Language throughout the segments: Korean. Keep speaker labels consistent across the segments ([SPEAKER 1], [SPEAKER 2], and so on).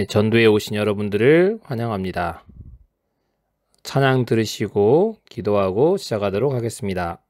[SPEAKER 1] 네, 전도에 오신 여러분들을 환영합니다. 찬양 들으시고 기도하고 시작하도록 하겠습니다.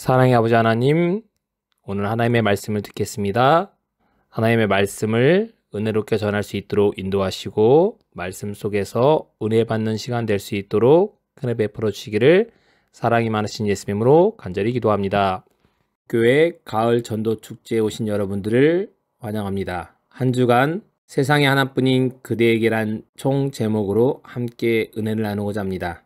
[SPEAKER 1] 사랑의 아버지 하나님, 오늘 하나님의 말씀을 듣겠습니다. 하나님의 말씀을 은혜롭게 전할 수 있도록 인도하시고 말씀 속에서 은혜 받는 시간 될 수 있도록 은혜 베풀어 주시기를 사랑이 많으신 예수님으로 간절히 기도합니다. 교회 가을 전도 축제에 오신 여러분들을 환영합니다. 한 주간 세상에 하나뿐인 그대에게란 총 제목으로 함께 은혜를 나누고자 합니다.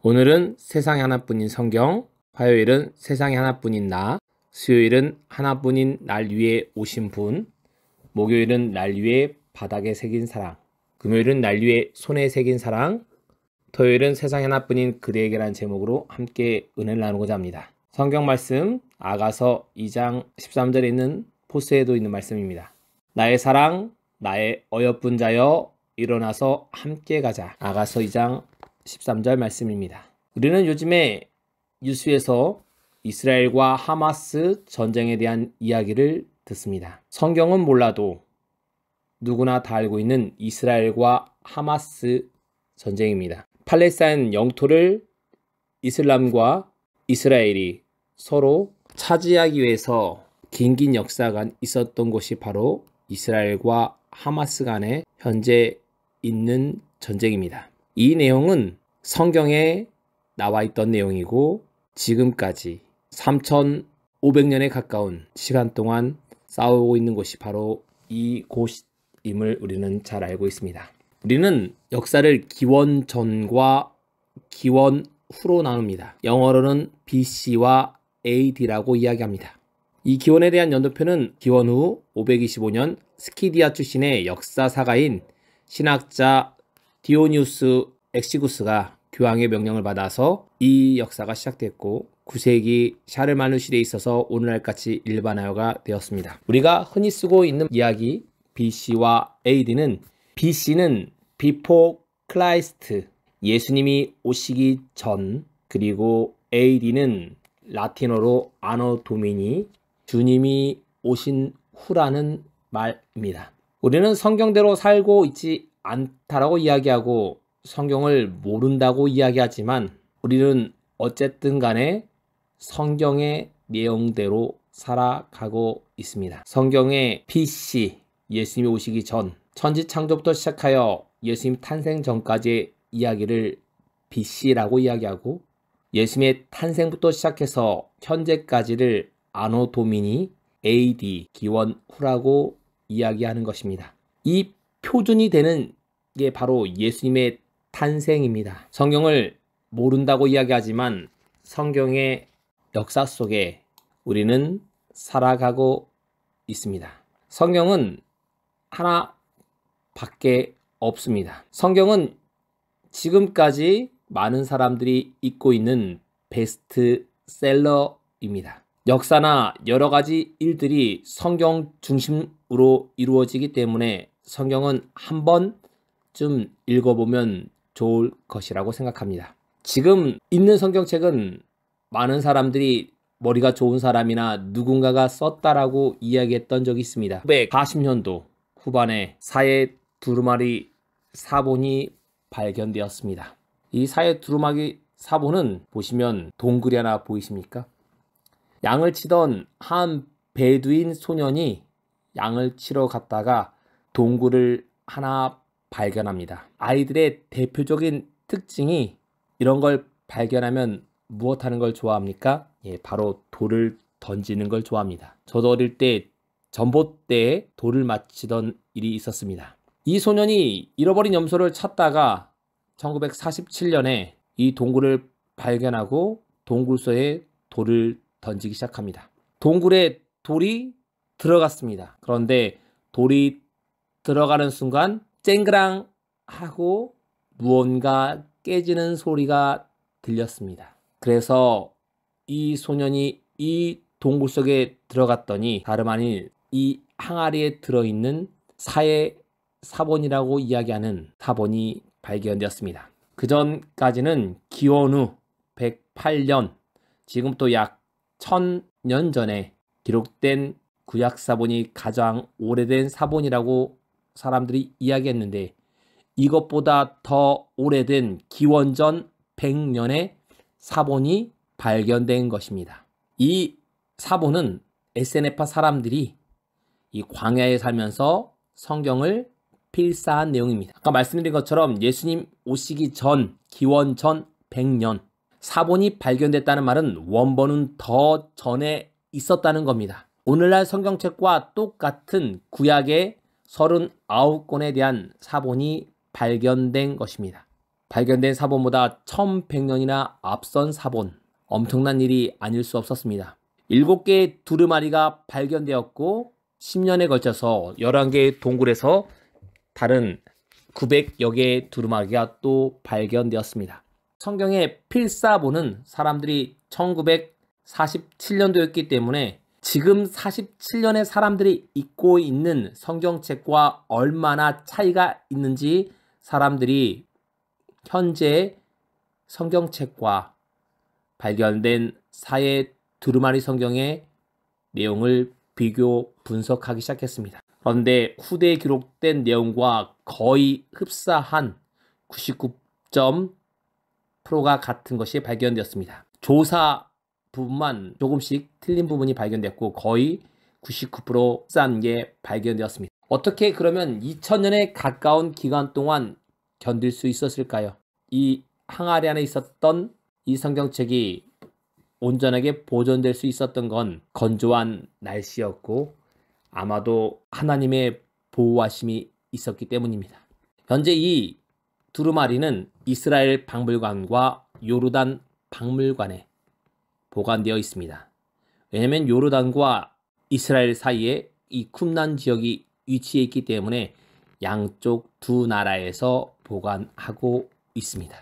[SPEAKER 1] 오늘은 세상에 하나뿐인 성경, 화요일은 세상에 하나뿐인 나, 수요일은 하나뿐인 날 위에 오신 분, 목요일은 날 위에 바닥에 새긴 사랑, 금요일은 날 위에 손에 새긴 사랑, 토요일은 세상에 하나뿐인 그대에게란 제목으로 함께 은혜를 나누고자 합니다. 성경 말씀 아가서 2장 13절에 있는 포스에도 있는 말씀입니다. 나의 사랑, 나의 어여쁜 자여 일어나서 함께 가자. 아가서 2장 13절 말씀입니다. 우리는 요즘에 뉴스에서 이스라엘과 하마스 전쟁에 대한 이야기를 듣습니다. 성경은 몰라도 누구나 다 알고 있는 이스라엘과 하마스 전쟁입니다. 팔레스타인 영토를 이슬람과 이스라엘이 서로 차지하기 위해서 긴 역사가 있었던 곳이 바로 이스라엘과 하마스 간에 현재 있는 전쟁입니다. 이 내용은 성경에 나와 있던 내용이고 지금까지 3,500년에 가까운 시간 동안 싸우고 있는 곳이 바로 이곳임을 우리는 잘 알고 있습니다. 우리는 역사를 기원 전과 기원 후로 나눕니다. 영어로는 BC와 AD라고 이야기합니다. 이 기원에 대한 연도표는 기원 후 525년 스키디아 출신의 역사사가인 신학자 디오니우스 엑시구스가 교황의 명령을 받아서 이 역사가 시작됐고 9세기 샤르마누 시대에 있어서 오늘날까지 일반화가 되었습니다. 우리가 흔히 쓰고 있는 이야기 BC와 AD는 BC는 Before Christ, 예수님이 오시기 전, 그리고 AD는 라틴어로 아노 도미니, 주님이 오신 후라는 말입니다. 우리는 성경대로 살고 있지 않다라고 이야기하고 성경을 모른다고 이야기하지만 우리는 어쨌든 간에 성경의 내용대로 살아가고 있습니다. 성경의 BC, 예수님이 오시기 전, 천지창조부터 시작하여 예수님 탄생 전까지의 이야기를 BC라고 이야기하고 예수님의 탄생부터 시작해서 현재까지를 아노 도미니 AD 기원 후라고 이야기하는 것입니다. 이 표준이 되는 게 바로 예수님의 탄생입니다. 성경을 모른다고 이야기하지만 성경의 역사 속에 우리는 살아가고 있습니다. 성경은 하나밖에 없습니다. 성경은 지금까지 많은 사람들이 읽고 있는 베스트셀러입니다. 역사나 여러 가지 일들이 성경 중심으로 이루어지기 때문에 성경은 한 번쯤 읽어보면 좋을 것이라고 생각합니다. 지금 있는 성경책은 많은 사람들이 머리가 좋은 사람이나 누군가가 썼다라고 이야기했던 적이 있습니다. 1940년도 후반에 사해 두루마리 사본이 발견되었습니다. 이 사해 두루마리 사본은 보시면 동굴이 하나 보이십니까? 양을 치던 한 베두인 소년이 양을 치러 갔다가 동굴을 하나 발견합니다. 아이들의 대표적인 특징이 이런 걸 발견하면 무엇 하는 걸 좋아합니까? 바로 돌을 던지는 걸 좋아합니다. 저도 어릴 때 전봇대에 돌을 맞히던 일이 있었습니다. 이 소년이 잃어버린 염소를 찾다가 1947년에 이 동굴을 발견하고 동굴서에 돌을 던지기 시작합니다. 동굴에 돌이 들어갔습니다. 그런데 돌이 들어가는 순간 쨍그랑 하고 무언가 깨지는 소리가 들렸습니다. 그래서 이 소년이 이 동굴 속에 들어갔더니 다름 아닌 이 항아리에 들어있는 사해 사본이라고 이야기하는 사본이 발견되었습니다. 그 전까지는 기원 후 108년, 지금부터 약 1000년 전에 기록된 구약 사본이 가장 오래된 사본이라고 사람들이 이야기했는데 이것보다 더 오래된 기원 전 100년의 사본이 발견된 것입니다. 이 사본은 에세네파 사람들이 이 광야에 살면서 성경을 필사한 내용입니다. 아까 말씀드린 것처럼 예수님 오시기 전 기원 전 100년 사본이 발견됐다는 말은 원본은 더 전에 있었다는 겁니다. 오늘날 성경책과 똑같은 구약의 39권에 대한 사본이 발견된 것입니다. 발견된 사본보다 1100년이나 앞선 사본, 엄청난 일이 아닐 수 없었습니다. 7개의 두루마리가 발견되었고 10년에 걸쳐서 11개의 동굴에서 다른 900여 개의 두루마리가 또 발견되었습니다. 성경의 필사본은 사람들이 1947년도였기 때문에 지금 47년의 사람들이 읽고 있는 성경책과 얼마나 차이가 있는지 사람들이 현재 성경책과 발견된 사해 두루마리 성경의 내용을 비교 분석하기 시작했습니다. 그런데 후대에 기록된 내용과 거의 흡사한 99.%가 같은 것이 발견되었습니다. 조사 부분만 조금씩 틀린 부분이 발견됐고 거의 99% 흡사한 게 발견되었습니다. 어떻게 그러면 2000년에 가까운 기간 동안 견딜 수 있었을까요? 이 항아리 안에 있었던 이 성경책이 온전하게 보존될 수 있었던 건 건조한 날씨였고 아마도 하나님의 보호하심이 있었기 때문입니다. 현재 이 두루마리는 이스라엘 박물관과 요르단 박물관에 보관되어 있습니다. 왜냐하면 요르단과 이스라엘 사이에 이 쿰란 지역이 위치해 있기 때문에 양쪽 두 나라에서 보관하고 있습니다.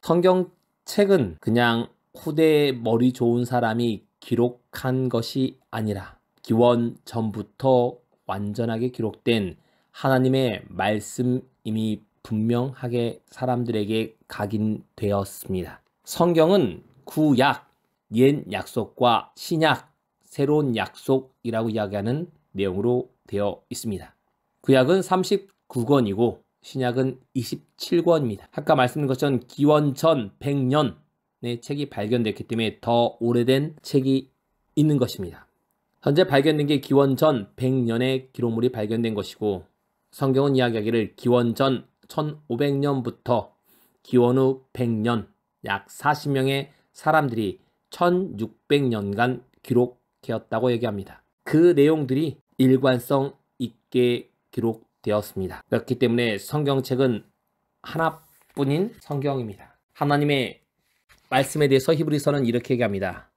[SPEAKER 1] 성경책은 그냥 후대에 머리 좋은 사람이 기록한 것이 아니라 기원 전부터 완전하게 기록된 하나님의 말씀임이 분명하게 사람들에게 각인되었습니다. 성경은 구약, 옛 약속과 신약, 새로운 약속이라고 이야기하는 내용으로 되어 있습니다. 구약은 39권이고 신약은 27권입니다. 아까 말씀드린 것처럼 기원 전 100년의 책이 발견됐기 때문에 더 오래된 책이 있는 것입니다. 현재 발견된 게 기원 전 100년의 기록물이 발견된 것이고 성경은 이야기하기를 기원 전 1500년부터 기원 후 100년 약 40명의 사람들이 1600년간 기록되었다고 얘기합니다. 그 내용들이 일관성 있게 기록되었습니다. 그렇기 때문에 성경책은 하나뿐인 성경입니다. 하나님의 말씀에 대해서 히브리서는 이렇게 얘기합니다.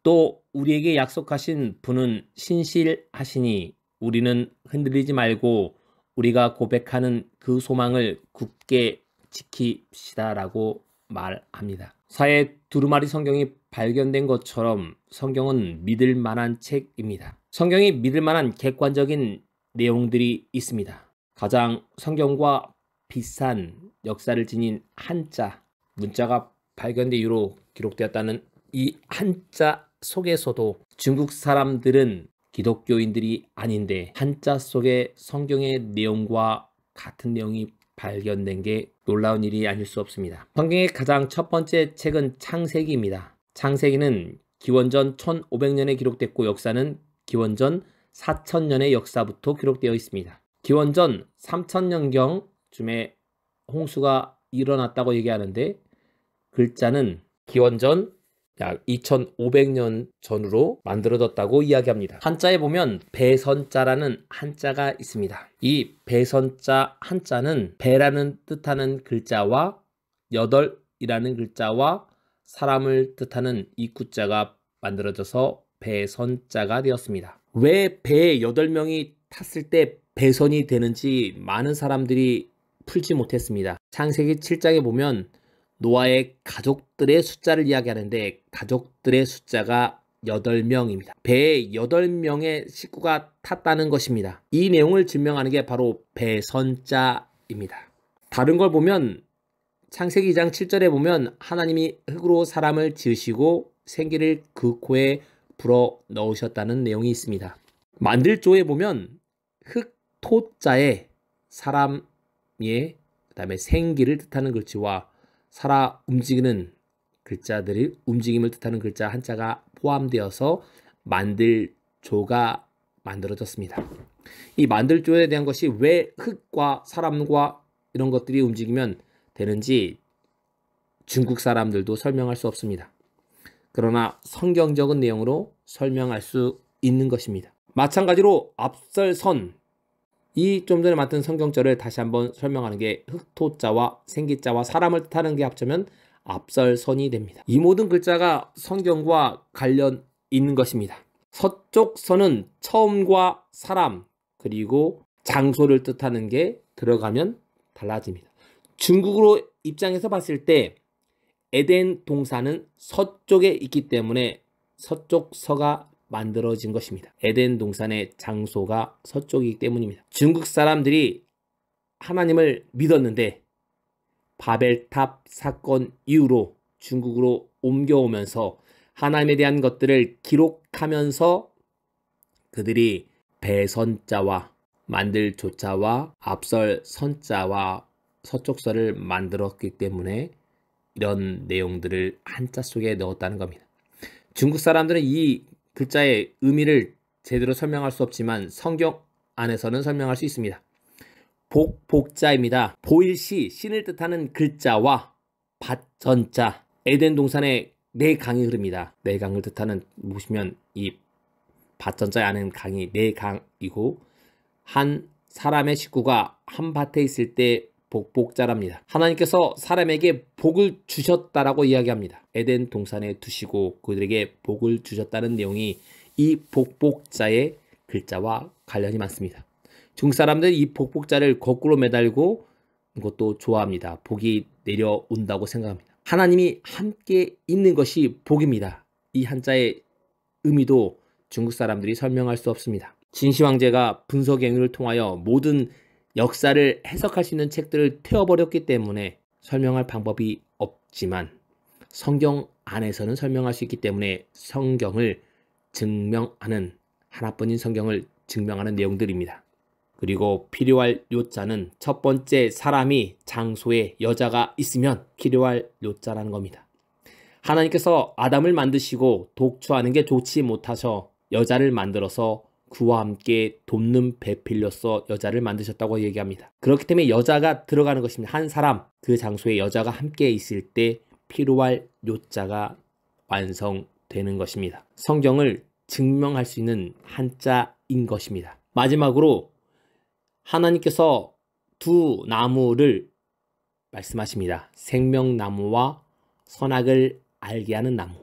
[SPEAKER 1] 또 우리에게 약속하신 분은 신실하시니 우리는 흔들리지 말고 우리가 고백하는 그 소망을 굳게 지킵시다라고 말합니다. 사해 두루마리 성경이 발견된 것처럼 성경은 믿을 만한 책입니다. 성경이 믿을 만한 객관적인 내용들이 있습니다. 가장 성경과 비슷한 역사를 지닌 한자, 문자가 발견된 이후로 기록되었다는 이 한자 속에서도 중국 사람들은 기독교인들이 아닌데 한자 속에 성경의 내용과 같은 내용이 발견된 게 놀라운 일이 아닐 수 없습니다. 성경의 가장 첫 번째 책은 창세기입니다. 창세기는 기원전 1500년에 기록됐고 역사는 기원전 4000년의 역사부터 기록되어 있습니다. 기원전 3000년경쯤에 홍수가 일어났다고 얘기하는데 글자는 기원전 약 2500년 전으로 만들어졌다고 이야기합니다. 한자에 보면 배선자라는 한자가 있습니다. 이 배선자 한자는 배라는 뜻하는 글자와 여덟이라는 글자와 사람을 뜻하는 이 구자가 만들어져서 배선자가 되었습니다. 왜 배에 8명이 탔을 때 배선이 되는지 많은 사람들이 풀지 못했습니다. 창세기 7장에 보면 노아의 가족들의 숫자를 이야기하는데 가족들의 숫자가 8명입니다. 배에 8명의 식구가 탔다는 것입니다. 이 내용을 증명하는 게 바로 배선자입니다. 다른 걸 보면 창세기 2장 7절에 보면 하나님이 흙으로 사람을 지으시고 생기를 그 코에 불어 넣으셨다는 내용이 있습니다. 만들조에 보면 흙 토자에 사람의 그다음에 생기를 뜻하는 글씨와 살아 움직이는 글자들이 움직임을 뜻하는 글자 한자가 포함되어서 만들조가 만들어졌습니다. 이 만들조에 대한 것이 왜 흙과 사람과 이런 것들이 움직이면 되는지 중국 사람들도 설명할 수 없습니다. 그러나 성경적인 내용으로 설명할 수 있는 것입니다. 마찬가지로 앞설선 이 좀 전에 맡은 성경절을 다시 한번 설명하는 게 흑토자와 생기자와 사람을 뜻하는 게 합치면 앞설선이 됩니다. 이 모든 글자가 성경과 관련 있는 것입니다. 서쪽 선은 처음과 사람 그리고 장소를 뜻하는 게 들어가면 달라집니다. 중국으로 입장에서 봤을 때 에덴 동산은 서쪽에 있기 때문에 서쪽 서가 만들어진 것입니다. 에덴 동산의 장소가 서쪽이기 때문입니다. 중국 사람들이 하나님을 믿었는데 바벨탑 사건 이후로 중국으로 옮겨오면서 하나님에 대한 것들을 기록하면서 그들이 배선자와 만들 조자와 앞설 선자와 서쪽설을 만들었기 때문에 이런 내용들을 한자 속에 넣었다는 겁니다. 중국 사람들은 이 글자의 의미를 제대로 설명할 수 없지만 성경 안에서는 설명할 수 있습니다. 복자입니다. 보일시, 신을 뜻하는 글자와 밭전자, 에덴 동산에 네 강이 흐릅니다. 네 강을 뜻하는, 보시면 이 밭전자에 아는 강이 네 강이고, 한 사람의 식구가 한 밭에 있을 때 복자랍니다. 하나님께서 사람에게 복을 주셨다라고 이야기합니다. 에덴 동산에 두시고 그들에게 복을 주셨다는 내용이 이 복자의 글자와 관련이 많습니다. 중국 사람들은 이 복자를 거꾸로 매달고 이것도 좋아합니다. 복이 내려온다고 생각합니다. 하나님이 함께 있는 것이 복입니다. 이 한자의 의미도 중국 사람들이 설명할 수 없습니다. 진시황제가 분석 연구를 통하여 모든 역사를 해석할 수 있는 책들을 태워버렸기 때문에 설명할 방법이 없지만 성경 안에서는 설명할 수 있기 때문에 성경을 증명하는, 하나뿐인 성경을 증명하는 내용들입니다. 그리고 필요할 요자는 첫 번째 사람이 장소에 여자가 있으면 필요할 요자라는 겁니다. 하나님께서 아담을 만드시고 독초하는 게 좋지 못하셔 여자를 만들어서 그와 함께 돕는 배필로서 여자를 만드셨다고 얘기합니다. 그렇기 때문에 여자가 들어가는 것입니다. 한 사람, 그 장소에 여자가 함께 있을 때 필요할 요자가 완성되는 것입니다. 성경을 증명할 수 있는 한자인 것입니다. 마지막으로 하나님께서 두 나무를 말씀하십니다. 생명나무와 선악을 알게 하는 나무.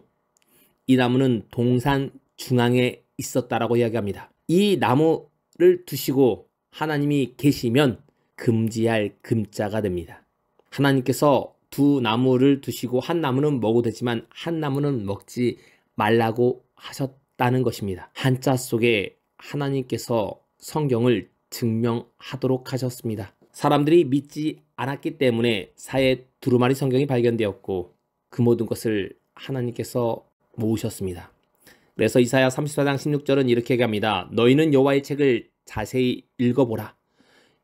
[SPEAKER 1] 이 나무는 동산 중앙에 있었다라고 이야기합니다. 이 나무를 두시고 하나님이 계시면 금지할 금자가 됩니다. 하나님께서 두 나무를 두시고 한 나무는 먹어도 되지만 한 나무는 먹지 말라고 하셨다는 것입니다. 한자 속에 하나님께서 성경을 증명하도록 하셨습니다. 사람들이 믿지 않았기 때문에 사해 두루마리 성경이 발견되었고 그 모든 것을 하나님께서 모으셨습니다. 그래서 이사야 34장 16절은 이렇게 얘기합니다. 너희는 여호와의 책을 자세히 읽어보라.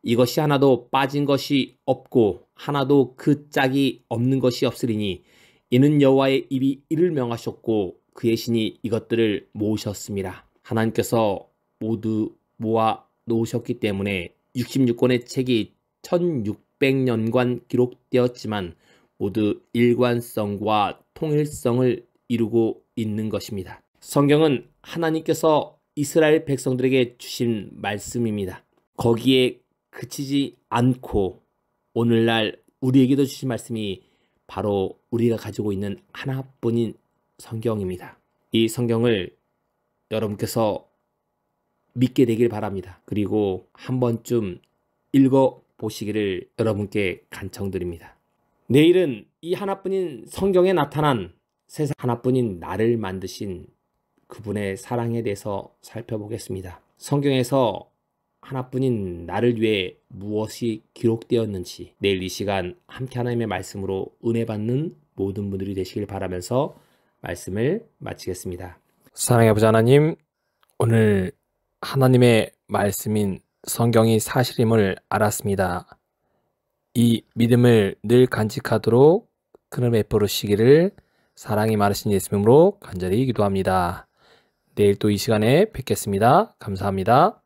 [SPEAKER 1] 이것이 하나도 빠진 것이 없고 하나도 그 짝이 없는 것이 없으리니 이는 여호와의 입이 이를 명하셨고 그의 신이 이것들을 모으셨습니다. 하나님께서 모두 모아 놓으셨기 때문에 66권의 책이 1600년간 기록되었지만 모두 일관성과 통일성을 이루고 있는 것입니다. 성경은 하나님께서 이스라엘 백성들에게 주신 말씀입니다. 거기에 그치지 않고 오늘날 우리에게도 주신 말씀이 바로 우리가 가지고 있는 하나뿐인 성경입니다. 이 성경을 여러분께서 믿게 되길 바랍니다. 그리고 한 번쯤 읽어보시기를 여러분께 간청드립니다. 내일은 이 하나뿐인 성경에 나타난 세상 하나뿐인 나를 만드신 그분의 사랑에 대해서 살펴보겠습니다. 성경에서 하나뿐인 나를 위해 무엇이 기록되었는지 내일 이 시간 함께 하나님의 말씀으로 은혜 받는 모든 분들이 되시길 바라면서 말씀을 마치겠습니다.
[SPEAKER 2] 사랑의 아버지 하나님, 오늘 하나님의 말씀인 성경이 사실임을 알았습니다. 이 믿음을 늘 간직하도록 그를 베풀으시기를 사랑이 많으신 예수님으로 간절히 기도합니다. 내일 또 이 시간에 뵙겠습니다. 감사합니다.